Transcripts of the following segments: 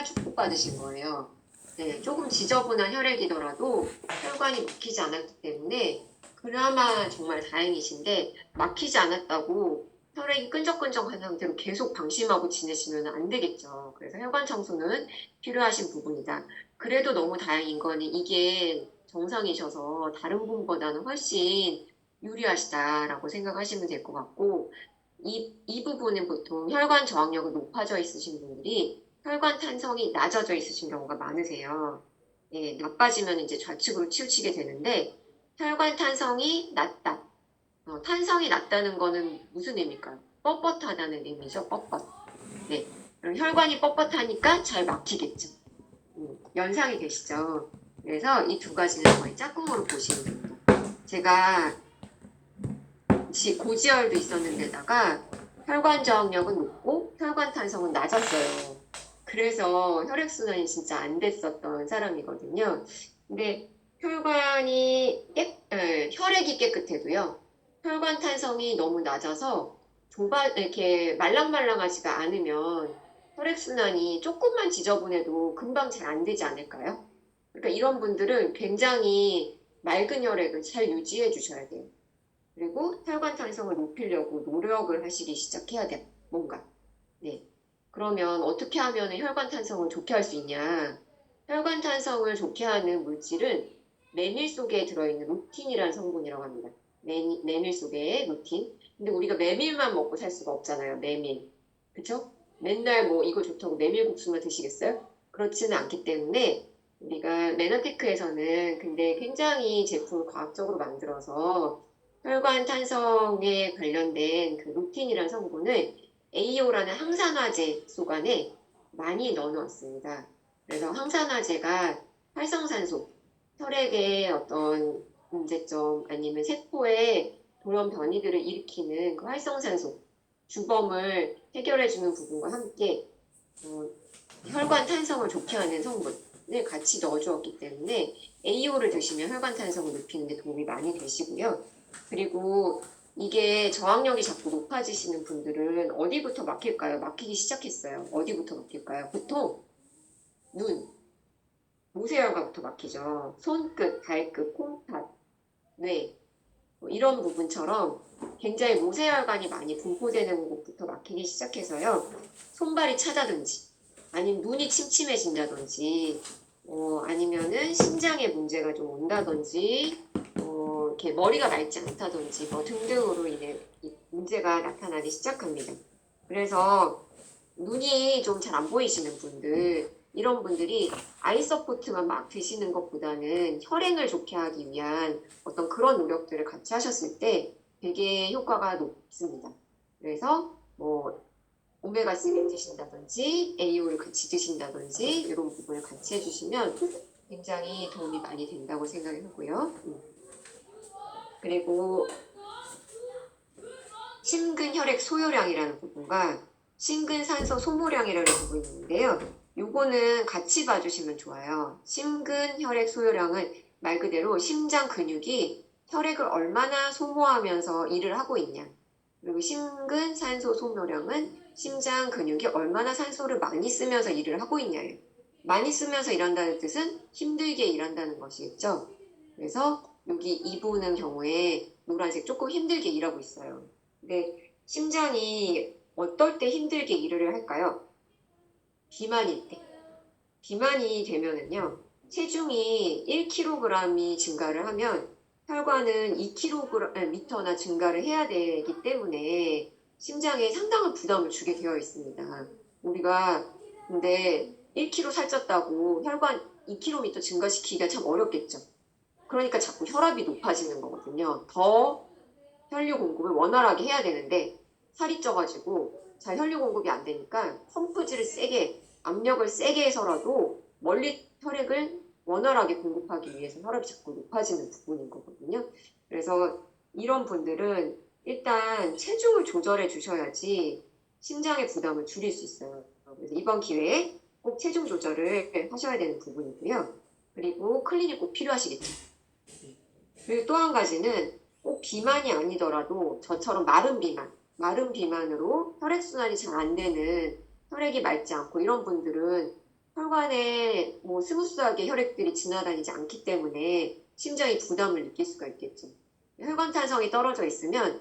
축복받으신 거예요. 네, 조금 지저분한 혈액이더라도 혈관이 막히지 않았기 때문에 그나마 정말 다행이신데 막히지 않았다고 혈액이 끈적끈적한 상태로 계속 방심하고 지내시면 안 되겠죠. 그래서 혈관 청소는 필요하신 부분이다. 그래도 너무 다행인 거는 이게 정상이셔서 다른 분보다는 훨씬 유리하시다라고 생각하시면 될 것 같고 이 부분은 보통 혈관 저항력이 높아져 있으신 분들이 혈관 탄성이 낮아져 있으신 경우가 많으세요. 예, 나빠지면 이제 좌측으로 치우치게 되는데 혈관 탄성이 낮다. 탄성이 낮다는 거는 무슨 의미일까요? 뻣뻣하다는 의미죠. 뻣뻣. 네. 그럼 혈관이 뻣뻣하니까 잘 막히겠죠. 연상이 되시죠? 그래서 이 두 가지는 거의 짝꿍으로 보시면 됩니다. 제가 고지혈도 있었는데다가 혈관 저항력은 높고 혈관 탄성은 낮았어요. 그래서 혈액순환이 진짜 안 됐었던 사람이거든요. 근데 혈액이 깨끗해도요. 혈관 탄성이 너무 낮아서 이렇게 말랑말랑하지가 않으면 혈액순환이 조금만 지저분해도 금방 잘 안 되지 않을까요? 그러니까 이런 분들은 굉장히 맑은 혈액을 잘 유지해 주셔야 돼요. 그리고 혈관 탄성을 높이려고 노력을 하시기 시작해야 돼요. 뭔가. 네. 그러면 어떻게 하면 혈관 탄성을 좋게 할 수 있냐? 혈관 탄성을 좋게 하는 물질은 메밀 속에 들어있는 루틴이라는 성분이라고 합니다. 메밀 속에 루틴. 근데 우리가 메밀만 먹고 살 수가 없잖아요. 메밀. 그쵸? 맨날 뭐 이거 좋다고 메밀국수만 드시겠어요? 그렇지는 않기 때문에 우리가 메나테크에서는 근데 굉장히 제품을 과학적으로 만들어서 혈관 탄성에 관련된 그 루틴이라는 성분을 AO라는 항산화제 속 안에 많이 넣어놓았습니다. 그래서 항산화제가 활성산소, 혈액의 어떤 문제점 아니면 세포의 돌연 변이들을 일으키는 그 활성산소, 주범을 해결해주는 부분과 함께 혈관 탄성을 좋게 하는 성분을 같이 넣어주었기 때문에 AO를 드시면 혈관 탄성을 높이는 데 도움이 많이 되시고요. 그리고 이게 저항력이 자꾸 높아지시는 분들은 어디부터 막힐까요? 막히기 시작했어요. 어디부터 막힐까요? 보통 눈, 모세혈관부터 막히죠. 손끝, 발끝, 콩팥, 뇌 이런 부분처럼 굉장히 모세혈관이 많이 분포되는 곳부터 막히기 시작해서요. 손발이 차다든지 아니면 눈이 침침해진다든지 아니면은 심장에 문제가 좀 온다든지 이렇게 머리가 맑지 않다든지 뭐 등등으로 인해 문제가 나타나기 시작합니다. 그래서 눈이 좀 잘 안 보이시는 분들 이런 분들이 아이 서포트만 막 드시는 것보다는 혈행을 좋게 하기 위한 어떤 그런 노력들을 같이 하셨을 때 되게 효과가 높습니다. 그래서 뭐 오메가3를 드신다든지 AO를 같이 드신다든지 이런 부분을 같이 해주시면 굉장히 도움이 많이 된다고 생각을 하고요. 그리고 심근혈액 소요량이라는 부분과 심근산소 소모량이라는 부분이 있는데요. 요거는 같이 봐주시면 좋아요. 심근혈액 소요량은 말 그대로 심장 근육이 혈액을 얼마나 소모하면서 일을 하고 있냐. 그리고 심근산소 소모량은 심장 근육이 얼마나 산소를 많이 쓰면서 일을 하고 있냐예요. 많이 쓰면서 일한다는 뜻은 힘들게 일한다는 것이겠죠. 그래서 여기 2부는 경우에 노란색 조금 힘들게 일하고 있어요. 근데 심장이 어떨 때 힘들게 일을 할까요? 비만일 때. 비만이 되면은요, 체중이 1kg이 증가를 하면 혈관은 2kg나 증가를 해야 되기 때문에 심장에 상당한 부담을 주게 되어 있습니다. 우리가 근데 1kg 살쪘다고 혈관 2km 증가시키기가 참 어렵겠죠. 그러니까 자꾸 혈압이 높아지는 거거든요. 더 혈류 공급을 원활하게 해야 되는데 살이 쪄가지고 잘 혈류 공급이 안 되니까 펌프질을 세게 압력을 세게 해서라도 멀리 혈액을 원활하게 공급하기 위해서 혈압이 자꾸 높아지는 부분인 거거든요. 그래서 이런 분들은 일단 체중을 조절해 주셔야지 심장의 부담을 줄일 수 있어요. 그래서 이번 기회에 꼭 체중 조절을 하셔야 되는 부분이고요. 그리고 클리닉 꼭 필요하시겠죠. 그리고 또 한 가지는 꼭 비만이 아니더라도 저처럼 마른 비만으로 혈액순환이 잘 안 되는 혈액이 맑지 않고 이런 분들은 혈관에 뭐 스무스하게 혈액들이 지나다니지 않기 때문에 심장이 부담을 느낄 수가 있겠죠. 혈관 탄성이 떨어져 있으면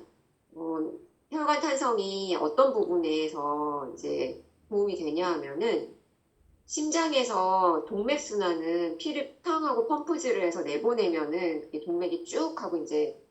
어, 혈관 탄성이 어떤 부분에서 이제 도움이 되냐 하면은 심장에서 동맥순환은 피를 탕하고 펌프질을 해서 내보내면은 그게 동맥이 쭉 하고 이제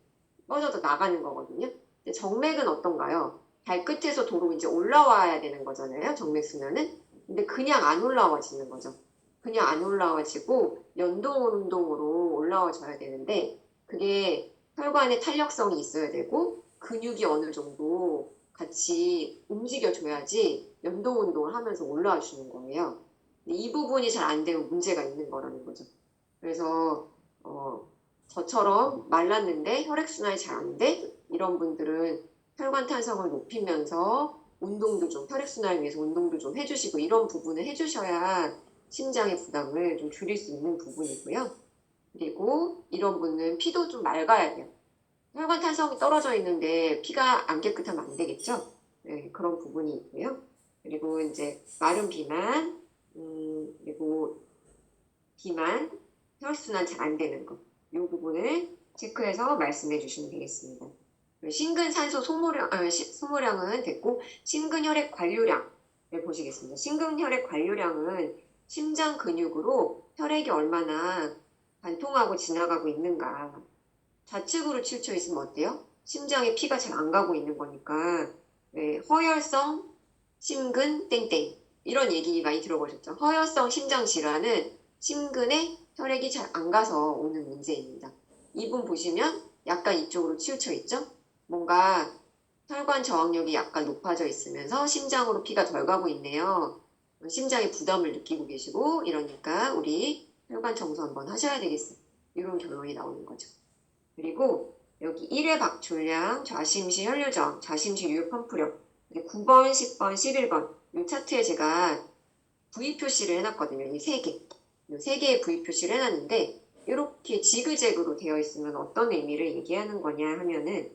뻗어서 나가는 거거든요. 근데 정맥은 어떤가요? 발끝에서 도로 이제 올라와야 되는 거잖아요. 정맥순환은. 근데 그냥 안 올라와지는 거죠. 그냥 안 올라와지고 연동 운동으로 올라와줘야 되는데 그게 혈관에 탄력성이 있어야 되고 근육이 어느 정도 같이 움직여줘야지 연동 운동을 하면서 올라와 주는 거예요. 근데 이 부분이 잘 안 되면 문제가 있는 거라는 거죠. 그래서 저처럼 말랐는데 혈액순환이 잘 안 돼? 이런 분들은 혈관 탄성을 높이면서 운동도 좀, 혈액순환을 위해서 운동도 좀 해주시고 이런 부분을 해주셔야 심장의 부담을 좀 줄일 수 있는 부분이고요. 그리고 이런 분은 피도 좀 맑아야 돼요. 혈관 탄성이 떨어져 있는데 피가 안 깨끗하면 안 되겠죠? 네, 그런 부분이 있고요. 그리고 이제 마른 비만, 그리고 비만, 혈순환 잘 안 되는 거. 이 부분을 체크해서 말씀해 주시면 되겠습니다. 심근산소 소모량은 됐고, 심근혈액 관류량을 보시겠습니다. 심근혈액 관류량은 심장 근육으로 혈액이 얼마나 관통하고 지나가고 있는가. 좌측으로 치우쳐 있으면 어때요? 심장에 피가 잘 안 가고 있는 거니까 네, 허혈성 심근 땡땡 이런 얘기 많이 들어보셨죠? 허혈성 심장 질환은 심근에 혈액이 잘 안 가서 오는 문제입니다. 이분 보시면 약간 이쪽으로 치우쳐 있죠? 뭔가 혈관 저항력이 약간 높아져 있으면서 심장으로 피가 덜 가고 있네요. 심장에 부담을 느끼고 계시고 이러니까 우리 혈관 청소 한번 하셔야 되겠어요. 이런 결론이 나오는 거죠. 그리고 여기 1회 박출량, 좌심시 혈류저항, 좌심시 유효 펌프력 9번, 10번, 11번 이 차트에 제가 V 표시를 해놨거든요. 이 세 개. 이 세 개의 V 표시를 해놨는데 이렇게 지그재그로 되어 있으면 어떤 의미를 얘기하는 거냐 하면은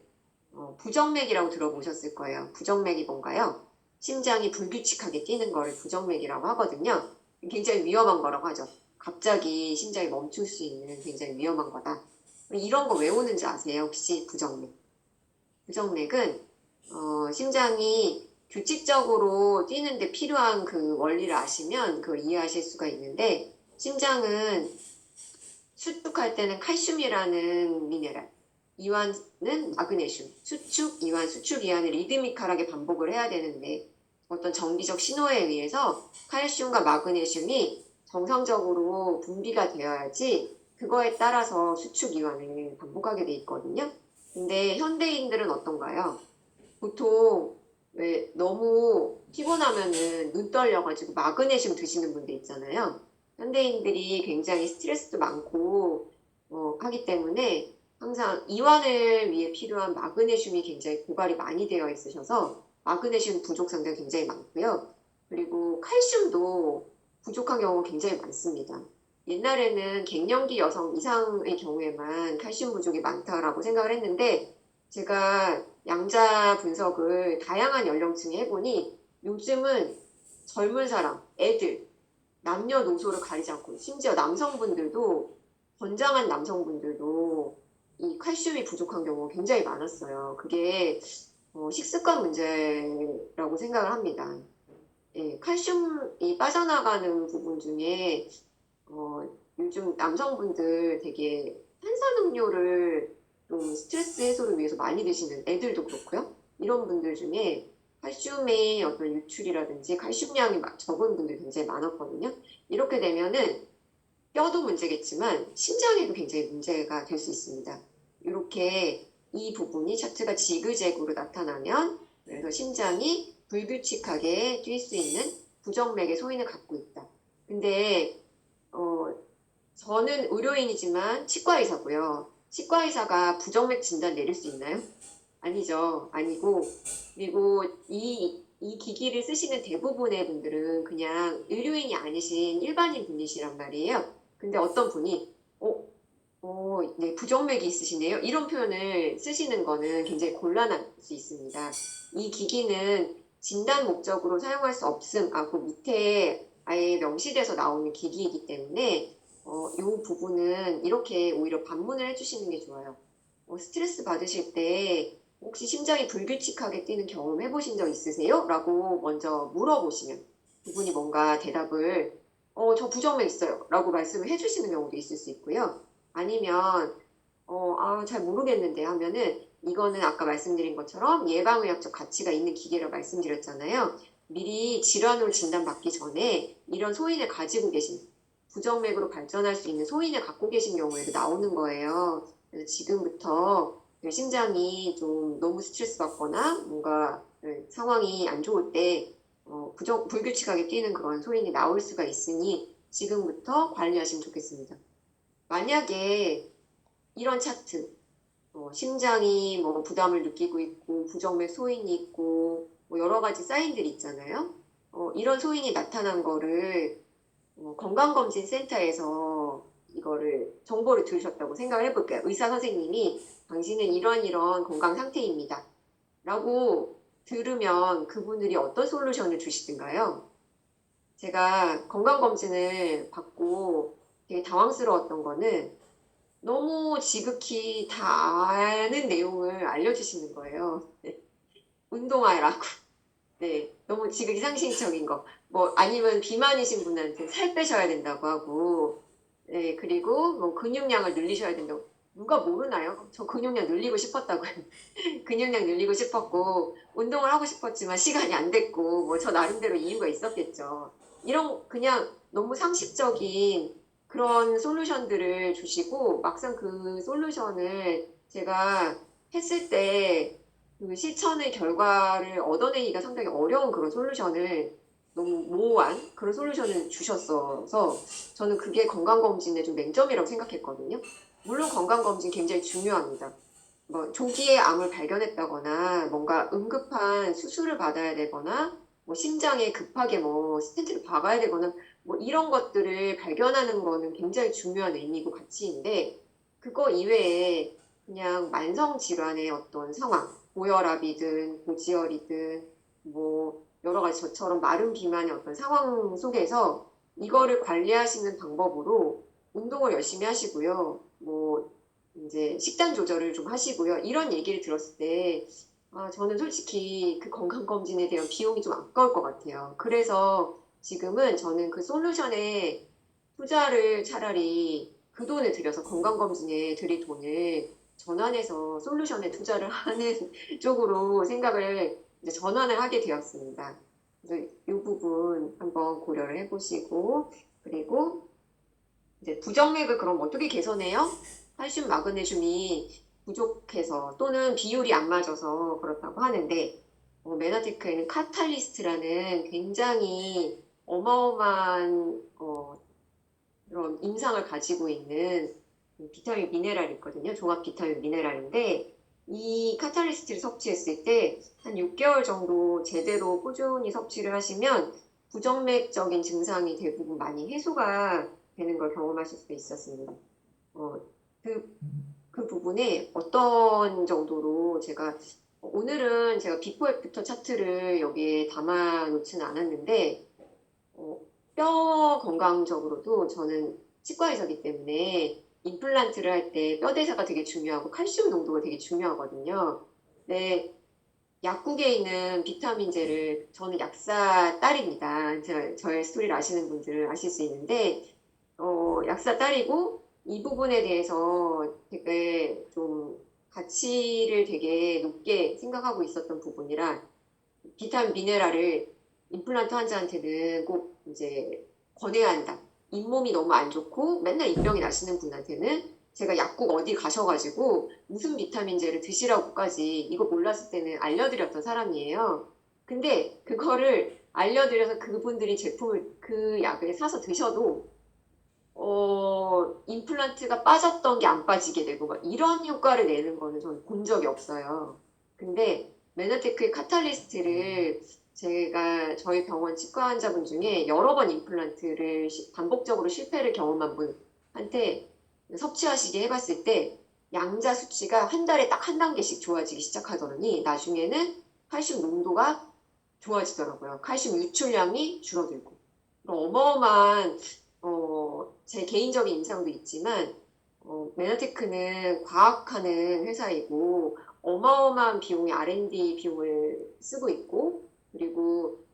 부정맥이라고 들어보셨을 거예요. 부정맥이 뭔가요? 심장이 불규칙하게 뛰는 거를 부정맥이라고 하거든요. 굉장히 위험한 거라고 하죠. 갑자기 심장이 멈출 수 있는 굉장히 위험한 거다. 이런 거 왜 오는지 아세요? 혹시 부정맥? 부정맥은 심장이 규칙적으로 뛰는데 필요한 그 원리를 아시면 그걸 이해하실 수가 있는데 심장은 수축할 때는 칼슘이라는 미네랄, 이완은 마그네슘, 수축, 이완, 수축, 이완을 리드미컬하게 반복을 해야 되는데 어떤 정기적 신호에 의해서 칼슘과 마그네슘이 정상적으로 분비가 되어야지 그거에 따라서 수축, 이완을 반복하게 돼 있거든요. 근데 현대인들은 어떤가요? 보통 왜 너무 피곤하면은 눈 떨려가지고 마그네슘 드시는 분들 있잖아요. 현대인들이 굉장히 스트레스도 많고 하기 때문에 항상 이완을 위해 필요한 마그네슘이 굉장히 고갈이 많이 되어 있으셔서 마그네슘 부족 상태가 굉장히 많고요. 그리고 칼슘도 부족한 경우가 굉장히 많습니다. 옛날에는 갱년기 여성 이상의 경우에만 칼슘 부족이 많다라고 생각을 했는데 제가 양자 분석을 다양한 연령층에 해보니 요즘은 젊은 사람, 애들, 남녀노소를 가리지 않고 심지어 남성분들도 건장한 남성분들도 이 칼슘이 부족한 경우가 굉장히 많았어요. 그게 식습관 문제라고 생각을 합니다. 예, 칼슘이 빠져나가는 부분 중에 요즘 남성분들 되게 탄산음료를 좀 스트레스 해소를 위해서 많이 드시는 애들도 그렇고요. 이런 분들 중에 칼슘의 어떤 유출이라든지 칼슘량이 적은 분들이 굉장히 많았거든요. 이렇게 되면은 뼈도 문제겠지만 심장에도 굉장히 문제가 될 수 있습니다. 이렇게 이 부분이 차트가 지그재그로 나타나면 그래서 심장이 불규칙하게 뛸 수 있는 부정맥의 소인을 갖고 있다. 근데 저는 의료인이지만 치과의사고요. 치과의사가 부정맥 진단 내릴 수 있나요? 아니죠. 아니고, 그리고 이 기기를 쓰시는 대부분의 분들은 그냥 의료인이 아니신 일반인 분이시란 말이에요. 근데 어떤 분이, 네, 부정맥이 있으시네요. 이런 표현을 쓰시는 거는 굉장히 곤란할 수 있습니다. 이 기기는 진단 목적으로 사용할 수 없음, 그 밑에 아예 명시돼서 나오는 기기이기 때문에 이 부분은 이렇게 오히려 반문을 해주시는 게 좋아요. 스트레스 받으실 때 혹시 심장이 불규칙하게 뛰는 경험 해보신 적 있으세요? 라고 먼저 물어보시면 그분이 뭔가 대답을 저 부정맥 있어요 라고 말씀을 해주시는 경우도 있을 수 있고요. 아니면 잘 모르겠는데 하면은 이거는 아까 말씀드린 것처럼 예방의학적 가치가 있는 기계라고 말씀드렸잖아요. 미리 질환으로 진단받기 전에 이런 소인을 가지고 계신 부정맥으로 발전할 수 있는 소인을 갖고 계신 경우에도 나오는 거예요. 그래서 지금부터 심장이 좀 너무 스트레스 받거나 뭔가 상황이 안 좋을 때 불규칙하게 뛰는 그런 소인이 나올 수가 있으니 지금부터 관리하시면 좋겠습니다. 만약에 이런 차트, 심장이 뭐 부담을 느끼고 있고 부정맥 소인이 있고 뭐 여러 가지 사인들이 있잖아요. 이런 소인이 나타난 거를 건강검진센터에서 이거를 정보를 들으셨다고 생각을 해볼게요. 의사 선생님이 당신은 이런 건강 상태입니다. 라고 들으면 그분들이 어떤 솔루션을 주시던가요? 제가 건강검진을 받고 되게 당황스러웠던 거는 너무 지극히 다 아는 내용을 알려주시는 거예요. 운동하라고. 네, 너무 지극히 상식적인 거. 뭐, 아니면 비만이신 분한테 살 빼셔야 된다고 하고, 네, 그리고 뭐 근육량을 늘리셔야 된다고. 누가 모르나요? 저 근육량 늘리고 싶었다고요. 근육량 늘리고 싶었고, 운동을 하고 싶었지만 시간이 안 됐고, 뭐 저 나름대로 이유가 있었겠죠. 이런, 그냥 너무 상식적인 그런 솔루션들을 주시고, 막상 그 솔루션을 제가 했을 때, 그 실천의 결과를 얻어내기가 상당히 어려운 그런 솔루션을 너무 모호한 그런 솔루션을 주셨어서 저는 그게 건강검진의 좀 맹점이라고 생각했거든요. 물론 건강검진 굉장히 중요합니다. 뭐 조기에 암을 발견했다거나 뭔가 응급한 수술을 받아야 되거나 뭐 심장에 급하게 뭐 스텐트를 박아야 되거나 뭐 이런 것들을 발견하는 거는 굉장히 중요한 의미고 가치인데 그거 이외에 그냥 만성 질환의 어떤 상황, 고혈압이든 고지혈이든 뭐 여러 가지 저처럼 마른 비만의 어떤 상황 속에서 이거를 관리하시는 방법으로 운동을 열심히 하시고요. 뭐 이제 식단 조절을 좀 하시고요. 이런 얘기를 들었을 때 저는 솔직히 그 건강검진에 대한 비용이 좀 아까울 것 같아요. 그래서 지금은 저는 그 솔루션에 투자를 차라리 그 돈을 들여서 건강검진에 들일 돈을 전환해서 솔루션에 투자를 하는 쪽으로 생각을 이제 전환을 하게 되었습니다. 그래서 이 부분 한번 고려를 해보시고, 그리고 이제 부정맥을 그럼 어떻게 개선해요? 칼슘, 마그네슘이 부족해서 또는 비율이 안 맞아서 그렇다고 하는데, 메나테크에는 카탈리스트라는 굉장히 어마어마한 그런 임상을 가지고 있는 비타민 미네랄이 있거든요. 종합 비타민 미네랄인데 이 카탈리스트를 섭취했을 때 한 6개월 정도 제대로 꾸준히 섭취를 하시면 부정맥적인 증상이 대부분 많이 해소가 되는 걸 경험하실 수 있었습니다. 그, 그 부분에 어떤 정도로 오늘은 제가 비포 애프터 차트를 여기에 담아 놓지는 않았는데 뼈 건강적으로도 저는 치과의사기 때문에 임플란트를 할 때 뼈 대사가 되게 중요하고 칼슘 농도가 되게 중요하거든요. 근데 약국에 있는 비타민제를 저는 약사 딸입니다. 저의 스토리를 아시는 분들은 아실 수 있는데 약사 딸이고 이 부분에 대해서 되게 좀 가치를 되게 높게 생각하고 있었던 부분이라 비타민 미네랄을 임플란트 환자한테는 꼭 이제 권해야 한다. 잇몸이 너무 안 좋고 맨날 입병이 나시는 분한테는 제가 약국 어디 가셔가지고 무슨 비타민제를 드시라고까지 이거 몰랐을 때는 알려드렸던 사람이에요. 근데 그거를 알려드려서 그분들이 그 약을 사서 드셔도 임플란트가 빠졌던 게 안 빠지게 되고 막 이런 효과를 내는 거는 저는 본 적이 없어요. 근데 메나테크의 카탈리스트를 제가 저희 병원 치과 환자분 중에 여러 번 임플란트를 반복적으로 실패를 경험한 분한테 섭취하시게 해봤을 때 양자 수치가 한 달에 딱 한 단계씩 좋아지기 시작하더니 나중에는 칼슘 농도가 좋아지더라고요. 칼슘 유출량이 줄어들고 그런 어마어마한 제 개인적인 인상도 있지만 메나테크는 과학하는 회사이고 어마어마한 비용의 R&D 비용을 쓰고 있고 그리고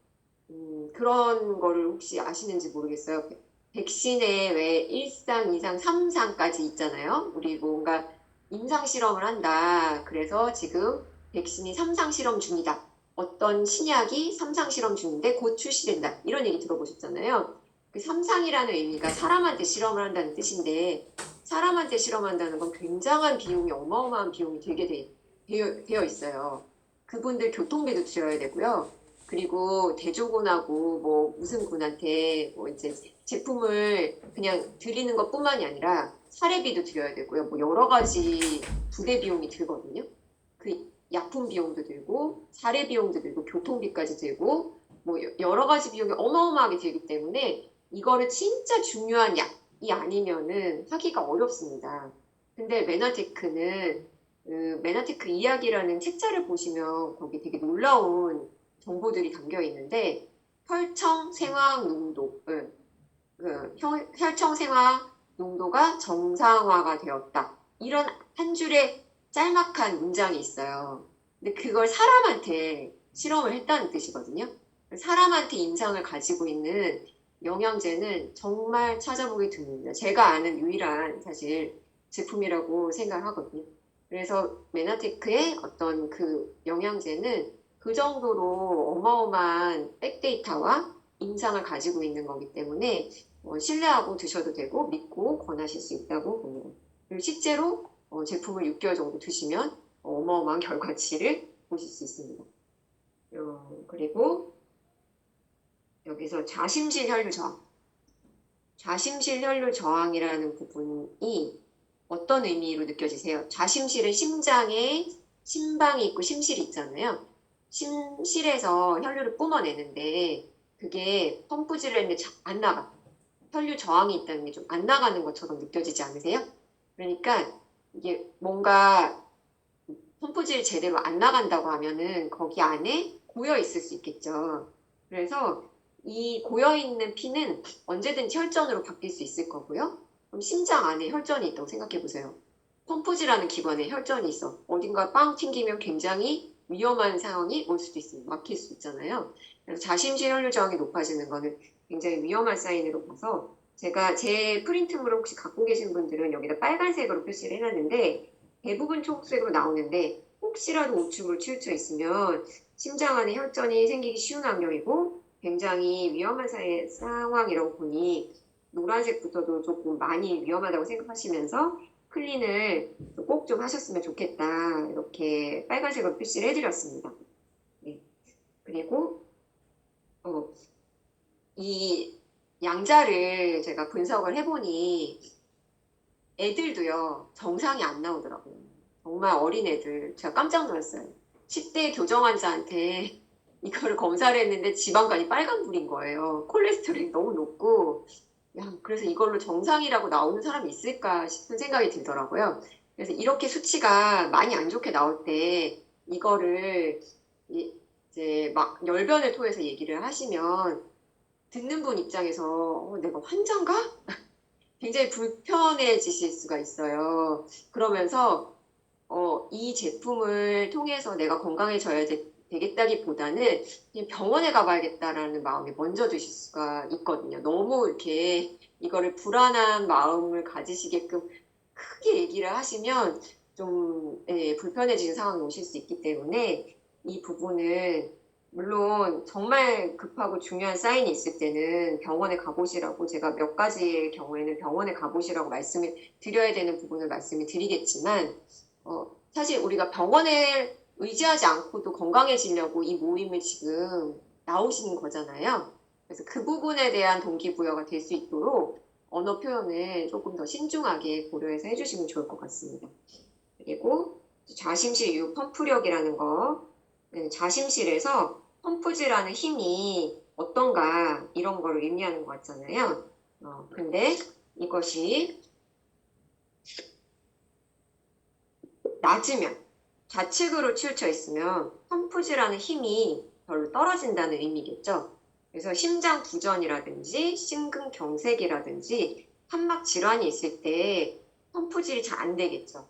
그런 거를 혹시 아시는지 모르겠어요. 백신에 왜 1상, 2상, 3상까지 있잖아요. 우리 뭔가 임상 실험을 한다. 그래서 지금 백신이 3상 실험 중이다. 어떤 신약이 3상 실험 중인데 곧 출시된다. 이런 얘기 들어보셨잖아요. 그 3상이라는 의미가 사람한테 실험을 한다는 뜻인데 사람한테 실험한다는 건 굉장한 비용이 어마어마한 비용이 되어 있어요. 그분들 교통비도 들여야 되고요. 그리고 대조군하고 뭐 무슨 군한테 뭐 이제 제품을 그냥 드리는 것뿐만이 아니라 사례비도 드려야 되고요. 뭐 여러 가지 부대 비용이 들거든요. 그 약품 비용도 들고 사례 비용도 들고 교통비까지 들고 뭐 여러 가지 비용이 어마어마하게 들기 때문에 이거를 진짜 중요한 약이 아니면은 하기가 어렵습니다. 근데 메나테크는 메나테크 이야기라는 책자를 보시면 거기 되게 놀라운 정보들이 담겨 있는데 혈청 생화 농도, 혈청 생화 농도가 정상화가 되었다. 이런 한 줄의 짤막한 문장이 있어요. 근데 그걸 사람한테 실험을 했다는 뜻이거든요. 사람한테 임상을 가지고 있는 영양제는 정말 찾아보기 드뭅니다. 제가 아는 유일한 사실 제품이라고 생각하거든요. 그래서 메나테크의 어떤 그 영양제는 그 정도로 어마어마한 백데이터와 임상을 가지고 있는 거기 때문에 신뢰하고 드셔도 되고 믿고 권하실 수 있다고 봅니다. 그리고 실제로 제품을 6개월 정도 드시면 어마어마한 결과치를 보실 수 있습니다. 그리고 여기서 좌심실 혈류 저항. 좌심실 혈류 저항이라는 부분이 어떤 의미로 느껴지세요? 좌심실은 심장에 심방이 있고 심실이 있잖아요. 심실에서 혈류를 뿜어내는데 그게 펌프질을 했는데 안 나가. 혈류 저항이 있다는 게 좀 안 나가는 것처럼 느껴지지 않으세요? 그러니까 이게 뭔가 펌프질 제대로 안 나간다고 하면은 거기 안에 고여 있을 수 있겠죠. 그래서 이 고여 있는 피는 언제든지 혈전으로 바뀔 수 있을 거고요. 그럼 심장 안에 혈전이 있다고 생각해 보세요. 펌프질하는 기관에 혈전이 있어. 어딘가 빵 튕기면 굉장히 위험한 상황이 올 수도 있습니다. 막힐 수 있잖아요. 그래서 자심실 혈류 저항이 높아지는 거는 굉장히 위험한 사인으로 봐서 제가 제 프린트물을 혹시 갖고 계신 분들은 여기다 빨간색으로 표시를 해놨는데 대부분 초록색으로 나오는데 혹시라도 우측으로 치우쳐 있으면 심장 안에 혈전이 생기기 쉬운 환경이고 굉장히 위험한 상황이라고 보니 노란색부터도 조금 많이 위험하다고 생각하시면서 클린을 꼭 좀 하셨으면 좋겠다. 이렇게 빨간색으로 표시를 해드렸습니다. 네. 그리고 이 양자를 제가 분석을 해보니 애들도요 정상이 안 나오더라고요. 정말 어린 애들 제가 깜짝 놀랐어요. 10대 교정 환자한테 이거를 검사를 했는데 지방간이 빨간불인 거예요. 콜레스테롤이 너무 높고 야, 그래서 이걸로 정상이라고 나오는 사람이 있을까 싶은 생각이 들더라고요. 그래서 이렇게 수치가 많이 안 좋게 나올 때 이거를 이제 막 열변을 토해서 얘기를 하시면 듣는 분 입장에서 내가 환자인가? 굉장히 불편해지실 수가 있어요. 그러면서 이 제품을 통해서 내가 건강해져야 되겠다기보다는 그냥 병원에 가봐야겠다라는 마음이 먼저 드실 수가 있거든요. 너무 이렇게 이거를 불안한 마음을 가지시게끔 크게 얘기를 하시면 좀 불편해지는 상황이 오실 수 있기 때문에 이 부분은 물론 정말 급하고 중요한 사인이 있을 때는 병원에 가보시라고 제가 몇 가지의 경우에는 병원에 가보시라고 말씀을 드려야 되는 부분을 말씀을 드리겠지만 사실 우리가 병원에 의지하지 않고도 건강해지려고 이 모임을 지금 나오시는 거잖아요. 그래서 그 부분에 대한 동기부여가 될 수 있도록 언어 표현을 조금 더 신중하게 고려해서 해주시면 좋을 것 같습니다. 그리고 좌심실 이후 펌프력이라는 거, 좌심실에서 펌프질하는 힘이 어떤가 이런 거를 의미하는 것 같잖아요. 근데 이것이 낮으면 좌측으로 치우쳐 있으면 펌프질하는 힘이 별로 떨어진다는 의미겠죠. 그래서 심장 부전이라든지 심근경색이라든지 판막 질환이 있을 때 펌프질이 잘 안 되겠죠.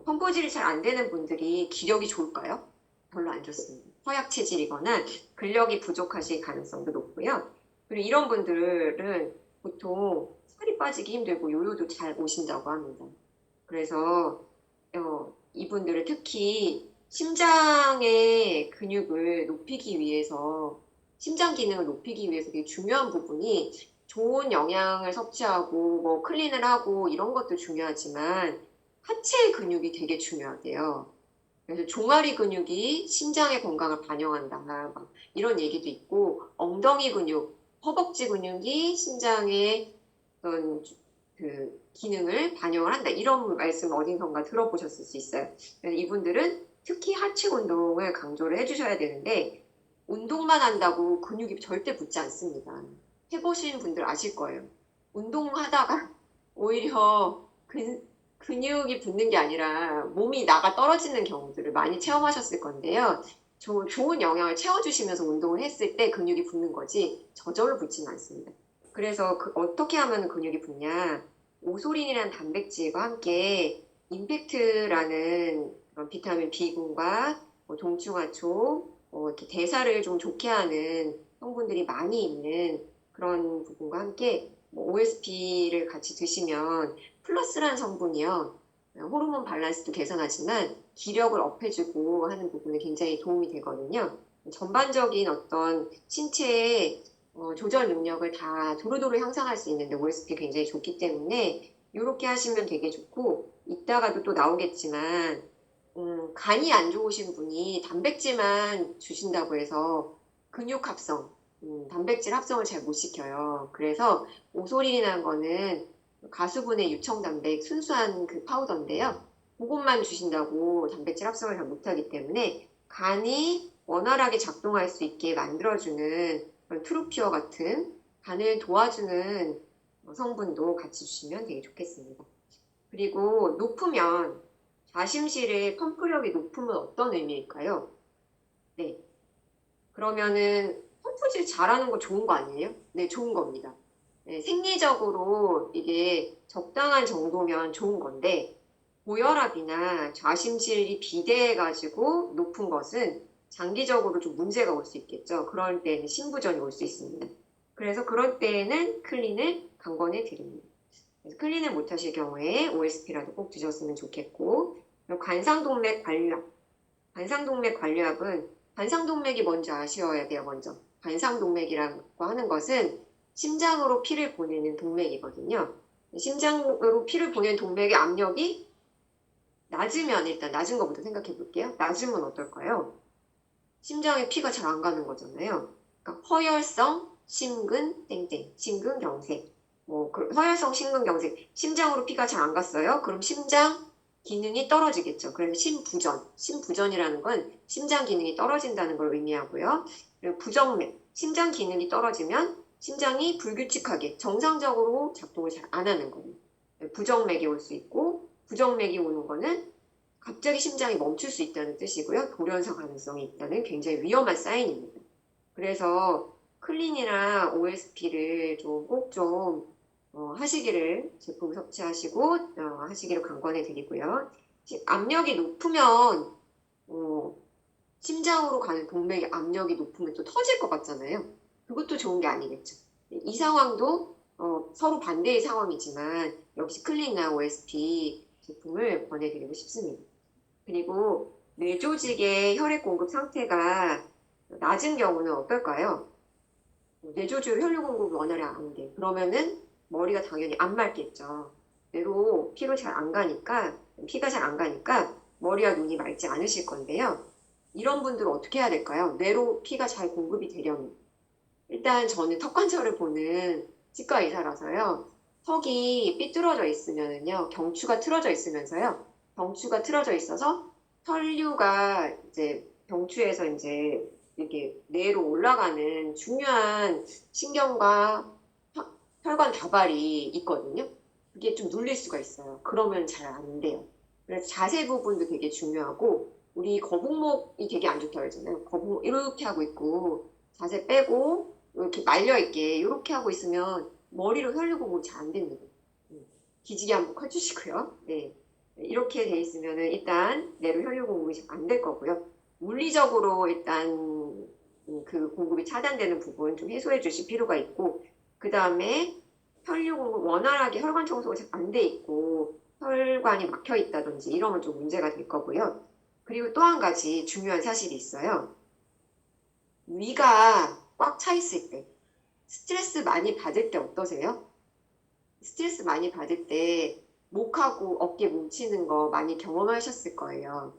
펌프질이 잘 안 되는 분들이 기력이 좋을까요? 별로 안 좋습니다. 허약 체질이거나 근력이 부족하실 가능성도 높고요. 그리고 이런 분들은 보통 살이 빠지기 힘들고 요요도 잘 오신다고 합니다. 그래서 이분들은 특히 심장의 근육을 높이기 위해서, 심장 기능을 높이기 위해서 되게 중요한 부분이 좋은 영양을 섭취하고 뭐 클린을 하고 이런 것도 중요하지만 하체 근육이 되게 중요하대요. 그래서 종아리 근육이 심장의 건강을 반영한다. 막 이런 얘기도 있고, 엉덩이 근육, 허벅지 근육이 심장의 어떤 그 기능을 반영을 한다. 이런 말씀 어딘가 들어보셨을 수 있어요. 그래서 이분들은 특히 하체 운동을 강조를 해주셔야 되는데, 운동만 한다고 근육이 절대 붙지 않습니다. 해보신 분들 아실 거예요. 운동하다가 오히려 근육이 붙는 게 아니라 몸이 나가 떨어지는 경우들을 많이 체험하셨을 건데요. 좋은 영양을 채워주시면서 운동을 했을 때 근육이 붙는 거지 저절로 붙지는 않습니다. 그래서 어떻게 하면 근육이 붙냐? 오소린이라는 단백질과 함께 임팩트라는 그런 비타민 B군과 동충하초, 이렇게 대사를 좀 좋게 하는 성분들이 많이 있는 그런 부분과 함께 OSP를 같이 드시면 플러스라는 성분이요. 호르몬 밸런스도 개선하지만 기력을 업해주고 하는 부분에 굉장히 도움이 되거든요. 전반적인 어떤 신체의 조절 능력을 다 두루두루 향상할 수 있는데 OSP 굉장히 좋기 때문에 이렇게 하시면 되게 좋고, 이따가도 또 나오겠지만 간이 안 좋으신 분이 단백질만 주신다고 해서 근육 합성, 단백질 합성을 잘 못 시켜요. 그래서 오소린이라는 거는 가수분해 유청단백 순수한 그 파우더인데요. 그것만 주신다고 단백질 합성을 잘 못하기 때문에 간이 원활하게 작동할 수 있게 만들어주는 그런 트루피어 같은 간을 도와주는 성분도 같이 주시면 되게 좋겠습니다. 그리고 높으면 좌심실의 펌프력이 높으면 어떤 의미일까요? 네. 그러면은 펌프질 잘하는 거 좋은 거 아니에요? 네, 좋은 겁니다. 네, 생리적으로 이게 적당한 정도면 좋은 건데, 고혈압이나 좌심실이 비대해가지고 높은 것은 장기적으로 좀 문제가 올 수 있겠죠. 그럴 때는 심부전이 올 수 있습니다. 그래서 그럴 때에는 클린을 강권해 드립니다. 그래서 클린을 못 하실 경우에 OSP라도 꼭 드셨으면 좋겠고, 관상동맥 관리압. 관상동맥 관리압은 관상동맥이 뭔지 아셔야 돼요, 먼저. 관상동맥이라고 하는 것은 심장으로 피를 보내는 동맥이거든요. 심장으로 피를 보내는 동맥의 압력이 낮으면, 일단 낮은 것부터 생각해 볼게요. 낮으면 어떨까요? 심장에 피가 잘 안 가는 거잖아요. 그러니까 허혈성 심근 땡땡, 심근경색. 허혈성 심근경색, 심장으로 피가 잘 안 갔어요. 그럼 심장 기능이 떨어지겠죠. 그래서 심부전이라는 건 심장 기능이 떨어진다는 걸 의미하고요. 그리고 부정맥, 심장 기능이 떨어지면 심장이 불규칙하게 정상적으로 작동을 잘 안 하는 거예요. 부정맥이 올 수 있고, 부정맥이 오는 거는 갑자기 심장이 멈출 수 있다는 뜻이고요. 돌연사 가능성이 있다는 굉장히 위험한 사인입니다. 그래서 클린이나 OSP를 꼭 하시기를, 제품 섭취하시고 하시기를 강권해 드리고요. 압력이 높으면 심장으로 가는 동맥의 압력이 높으면 또 터질 것 같잖아요. 그것도 좋은 게 아니겠죠. 이 상황도 서로 반대의 상황이지만 역시 클린이나 OSP 제품을 권해드리고 싶습니다. 그리고 뇌조직의 혈액 공급 상태가 낮은 경우는 어떨까요? 뇌조직 혈액 공급이 원활히 안 돼. 그러면은 머리가 당연히 안 맑겠죠. 뇌로 피가 잘 안 가니까 머리와 눈이 맑지 않으실 건데요. 이런 분들은 어떻게 해야 될까요? 뇌로 피가 잘 공급이 되려면. 일단 저는 턱 관절을 보는 치과 의사라서요. 턱이 삐뚤어져 있으면은요, 경추가 틀어져 있으면서요. 경추가 틀어져 있어서 혈류가 이제 경추에서 이제 이렇게 뇌로 올라가는 중요한 신경과 혈관 다발이 있거든요. 그게 좀 눌릴 수가 있어요. 그러면 잘 안 돼요. 그래서 자세 부분도 되게 중요하고, 우리 거북목이 되게 안 좋다고 그러잖아요. 거북목 이렇게 하고 있고, 자세 빼고 이렇게 말려있게 이렇게 하고 있으면 머리로 혈류공급이 잘 안 됩니다. 기지개 한번 커주시고요. 네. 이렇게 돼 있으면은 일단 뇌로 혈류공급이 잘 안 될 거고요. 물리적으로 일단 그 공급이 차단되는 부분 좀 해소해 주실 필요가 있고, 그 다음에 혈류공급 원활하게 혈관 청소가 잘 안 돼 있고 혈관이 막혀 있다든지 이러면 좀 문제가 될 거고요. 그리고 또 한 가지 중요한 사실이 있어요. 위가 꽉 차 있을 때, 스트레스 많이 받을 때 어떠세요? 스트레스 많이 받을 때 목하고 어깨 뭉치는 거 많이 경험하셨을 거예요.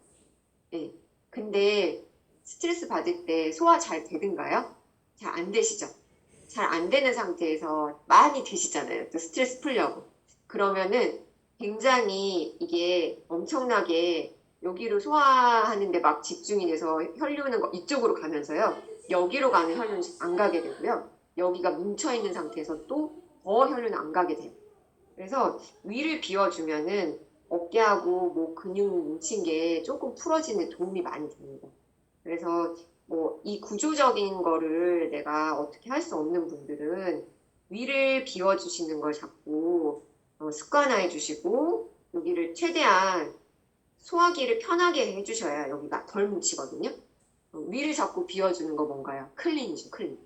네. 근데 스트레스 받을 때 소화 잘 되든가요? 잘 안 되시죠? 잘 안 되는 상태에서 많이 드시잖아요. 또 스트레스 풀려고. 그러면은 굉장히 이게 엄청나게 여기로 소화하는데 막 집중이 돼서 혈류는 이쪽으로 가면서요. 여기로 가는 혈류는 안 가게 되고요. 여기가 뭉쳐있는 상태에서 또 더 혈류는 안 가게 돼요. 그래서 위를 비워주면은 어깨하고 뭐 근육 뭉친 게 조금 풀어지는 도움이 많이 됩니다. 그래서 뭐 이 구조적인 거를 내가 어떻게 할 수 없는 분들은 위를 비워주시는 걸 자꾸 습관화해 주시고 여기를 최대한 소화기를 편하게 해주셔야 여기가 덜 뭉치거든요. 위를 자꾸 비워주는 거 뭔가요? 클린이죠, 클린.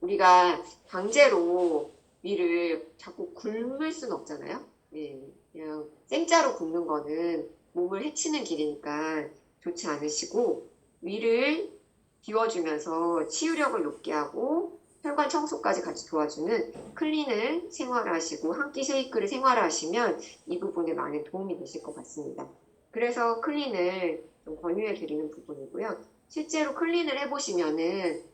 우리가 강제로 위를 자꾸 굶을 수는 없잖아요. 예, 그냥 생짜로 굶는 거는 몸을 해치는 길이니까 좋지 않으시고 위를 비워주면서 치유력을 높게 하고 혈관 청소까지 같이 도와주는 클린을 생활하시고 한 끼 쉐이크를 생활하시면 이 부분에 많은 도움이 되실 것 같습니다. 그래서 클린을 좀 권유해 드리는 부분이고요. 실제로 클린을 해보시면은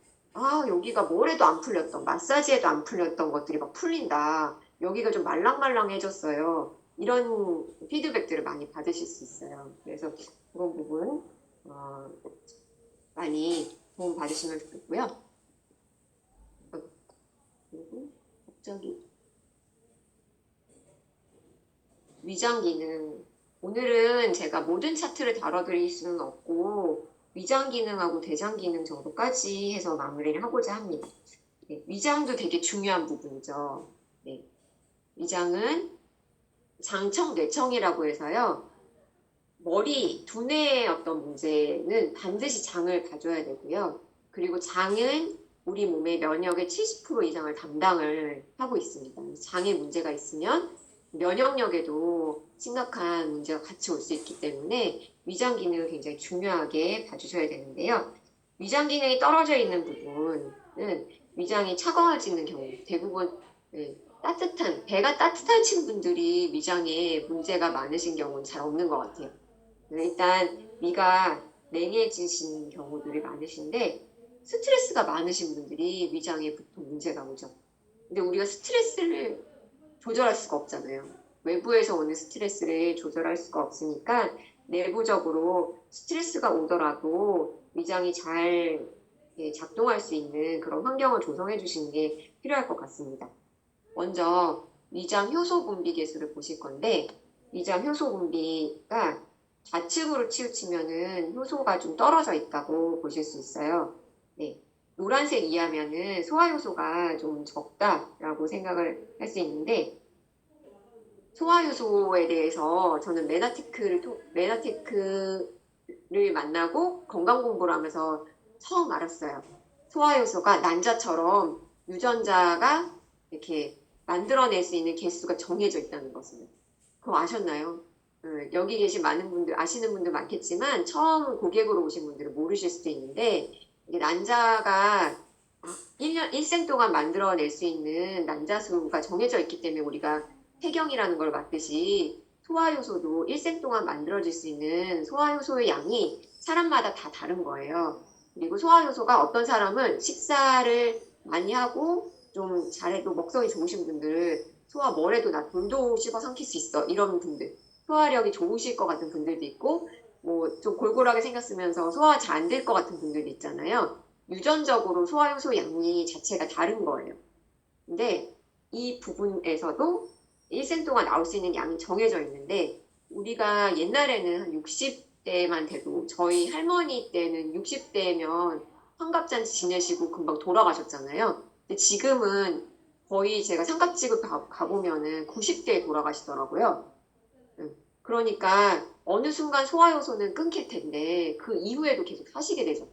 여기가 뭘 해도 안 풀렸던, 마사지해도 안 풀렸던 것들이 막 풀린다. 여기가 좀 말랑말랑해졌어요. 이런 피드백들을 많이 받으실 수 있어요. 그래서 그런 부분 많이 도움 받으시면 좋겠고요. 그리고 갑자기 위장 기능. 오늘은 제가 모든 차트를 다뤄드릴 수는 없고 위장 기능하고 대장 기능 정도까지 해서 마무리를 하고자 합니다. 네, 위장도 되게 중요한 부분이죠. 네, 위장은 장청, 뇌청이라고 해서요. 머리, 두뇌의 어떤 문제는 반드시 장을 봐줘야 되고요. 그리고 장은 우리 몸의 면역의 70% 이상을 담당을 하고 있습니다. 장에 문제가 있으면 면역력에도 심각한 문제가 같이 올 수 있기 때문에 위장 기능을 굉장히 중요하게 봐주셔야 되는데요. 위장 기능이 떨어져 있는 부분은 위장이 차가워지는 경우 대부분 따뜻한 배가 따뜻하신 분들이 위장에 문제가 많으신 경우는 잘 없는 것 같아요. 일단 위가 냉해지신 경우들이 많으신데 스트레스가 많으신 분들이 위장에 보통 문제가 오죠. 근데 우리가 스트레스를 조절할 수가 없잖아요. 외부에서 오는 스트레스를 조절할 수가 없으니까 내부적으로 스트레스가 오더라도 위장이 잘 작동할 수 있는 그런 환경을 조성해 주시는 게 필요할 것 같습니다. 먼저 위장 효소 분비 개수를 보실 건데 위장 효소 분비가 좌측으로 치우치면은 효소가 좀 떨어져 있다고 보실 수 있어요. 네. 노란색 이하면은 소화 효소가 좀 적다라고 생각을 할 수 있는데 소화 효소에 대해서 저는 메나테크를 만나고 건강 공부를 하면서 처음 알았어요. 소화 효소가 난자처럼 유전자가 이렇게 만들어낼 수 있는 개수가 정해져 있다는 것을. 그거 아셨나요? 여기 계신 많은 분들, 아시는 분들 많겠지만 처음 고객으로 오신 분들은 모르실 수도 있는데 이게 난자가 1생 동안 만들어낼 수 있는 난자수가 정해져 있기 때문에 우리가 폐경이라는 걸 맞듯이 소화효소도 일생 동안 만들어질 수 있는 소화효소의 양이 사람마다 다 다른 거예요. 그리고 소화효소가 어떤 사람은 식사를 많이 하고 좀 잘해도 먹성이 좋으신 분들 소화 뭘 해도 나 돌도 씹어 삼킬 수 있어 이런 분들 소화력이 좋으실 것 같은 분들도 있고 뭐 좀 골골하게 생겼으면서 소화 잘 안 될 것 같은 분들도 있잖아요. 유전적으로 소화효소 양이 자체가 다른 거예요. 근데 이 부분에서도 일생 동안 나올 수 있는 양이 정해져 있는데 우리가 옛날에는 한 60대만 돼도 저희 할머니 때는 60대면 환갑잔치 지내시고 금방 돌아가셨잖아요. 근데 지금은 거의 제가 상갑집을 가보면은 90대에 돌아가시더라고요. 그러니까 어느 순간 소화효소는 끊길 텐데 그 이후에도 계속 사시게 되죠.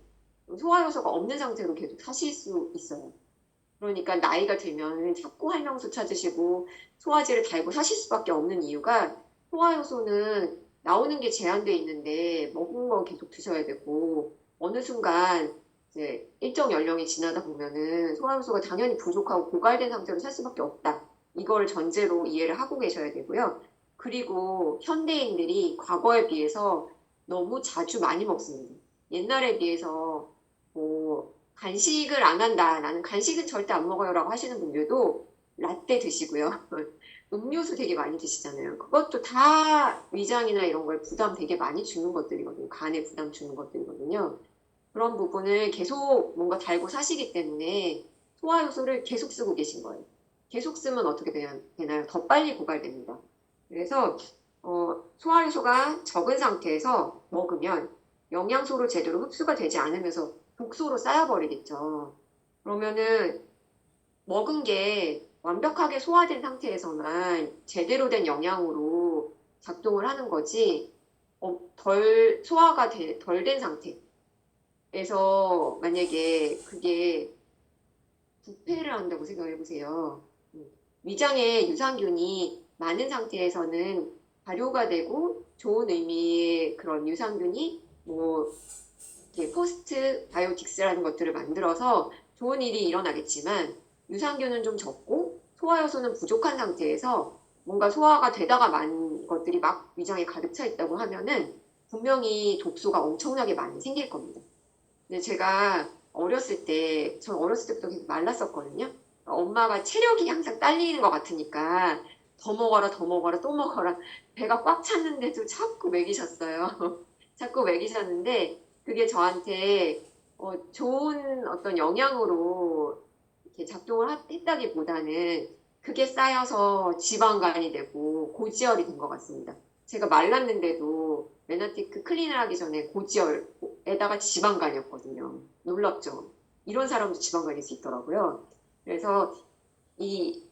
소화효소가 없는 상태로 계속 사실 수 있어요. 그러니까 나이가 들면 자꾸 활명수 찾으시고 소화제를 달고 사실 수밖에 없는 이유가 소화효소는 나오는 게 제한돼 있는데 먹은 거 계속 드셔야 되고 어느 순간 이제 일정 연령이 지나다 보면은 소화효소가 당연히 부족하고 고갈된 상태로 살 수밖에 없다. 이걸 전제로 이해를 하고 계셔야 되고요. 그리고 현대인들이 과거에 비해서 너무 자주 많이 먹습니다. 옛날에 비해서 뭐 간식을 안 한다. 나는 간식은 절대 안 먹어요라고 하시는 분들도 라떼 드시고요. 음료수 되게 많이 드시잖아요. 그것도 다 위장이나 이런 걸 부담 되게 많이 주는 것들이거든요. 간에 부담 주는 것들이거든요. 그런 부분을 계속 뭔가 달고 사시기 때문에 소화효소를 계속 쓰고 계신 거예요. 계속 쓰면 어떻게 되나요? 더 빨리 고갈됩니다. 그래서 소화효소가 적은 상태에서 먹으면 영양소로 제대로 흡수가 되지 않으면서 독소로 쌓여버리겠죠. 그러면은 먹은 게 완벽하게 소화된 상태에서만 제대로 된 영양으로 작동을 하는 거지, 소화가 덜 된 상태에서 만약에 그게 부패를 한다고 생각해 보세요. 위장에 유산균이 많은 상태에서는 발효가 되고 좋은 의미의 그런 유산균이 뭐 이렇게 포스트 바이오틱스라는 것들을 만들어서 좋은 일이 일어나겠지만 유산균은 좀 적고 소화효소는 부족한 상태에서 뭔가 소화가 되다가 만 것들이 막 위장에 가득 차 있다고 하면은 분명히 독소가 엄청나게 많이 생길 겁니다. 근데 제가 전 어렸을 때부터 계속 말랐었거든요. 엄마가 체력이 항상 딸리는 것 같으니까 더 먹어라, 더 먹어라, 또 먹어라. 배가 꽉 찼는데도 자꾸 먹이셨어요. 자꾸 먹이셨는데 그게 저한테 좋은 어떤 영향으로 이렇게 작동을 했다기보다는 그게 쌓여서 지방간이 되고 고지혈이 된 것 같습니다. 제가 말랐는데도 메나티크 클린을 하기 전에 고지혈에다가 지방간이었거든요. 놀랍죠? 이런 사람도 지방간일 수 있더라고요. 그래서 이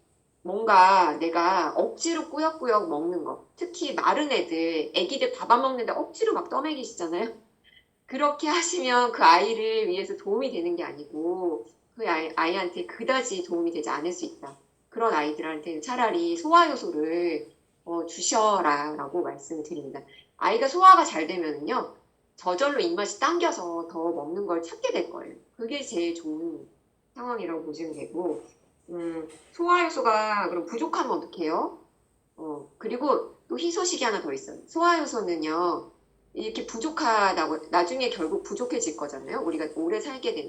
뭔가 내가 억지로 꾸역꾸역 먹는 거, 특히 마른 애기들 밥 안 먹는데 억지로 막 떠먹이시잖아요. 그렇게 하시면 그 아이를 위해서 도움이 되는 게 아니고 그 아이한테 그다지 도움이 되지 않을 수 있다. 그런 아이들한테는 차라리 소화효소를 주셔라라고 말씀을 드립니다. 아이가 소화가 잘 되면요, 저절로 입맛이 당겨서 더 먹는 걸 찾게 될 거예요. 그게 제일 좋은 상황이라고 보시면 되고, 소화효소가 그럼 부족하면 어떡해요? 그리고 또 희소식이 하나 더 있어요. 소화효소는요, 이렇게 부족하다고, 나중에 결국 부족해질 거잖아요. 우리가 오래 살게 되면.